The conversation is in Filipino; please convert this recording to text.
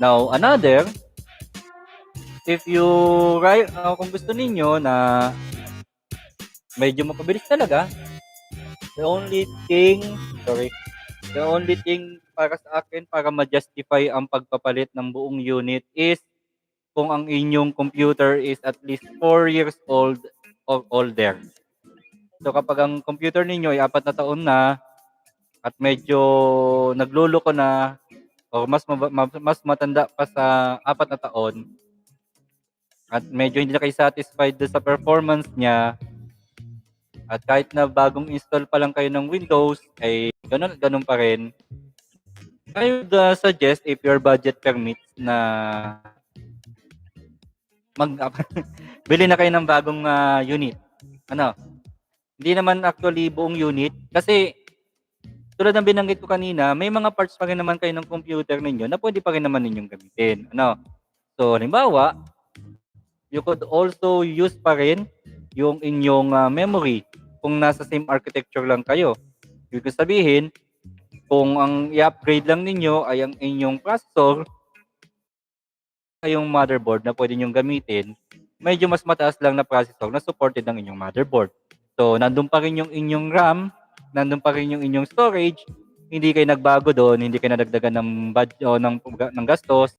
Now, another, if you kung gusto ninyo na medyo mapabilis talaga, the only thing, sorry, the only thing para sa akin para ma-justify ang pagpapalit ng buong unit is kung ang inyong computer is at least 4 years old or older. So kapag ang computer ninyo ay 4 na taon na at medyo nagluloko na o mas matanda pa sa 4 na taon at medyo hindi na kayo satisfied dun sa performance niya at kahit na bagong install pa lang kayo ng Windows ay gano'n at gano'n pa rin, I would suggest if your budget permits na mag bili na kayo ng bagong unit. Ano, hindi naman actually buong unit kasi tulad ng binanggit ko kanina, may mga parts pa rin naman kayo ng computer ninyo na pwede pa rin naman ninyong gamitin. Ano? So, halimbawa, you could also use pa rin yung inyong memory kung nasa same architecture lang kayo. Ibig sabihin, kung ang i-upgrade lang ninyo ay ang inyong processor, yung motherboard na pwede nyong gamitin, medyo mas mataas lang na processor na supported ng inyong motherboard. So, nandun pa rin yung inyong RAM, nandun pa rin yung inyong storage, hindi kayo nagbago doon, hindi kayo nadagdagan ng budget o ng gastos,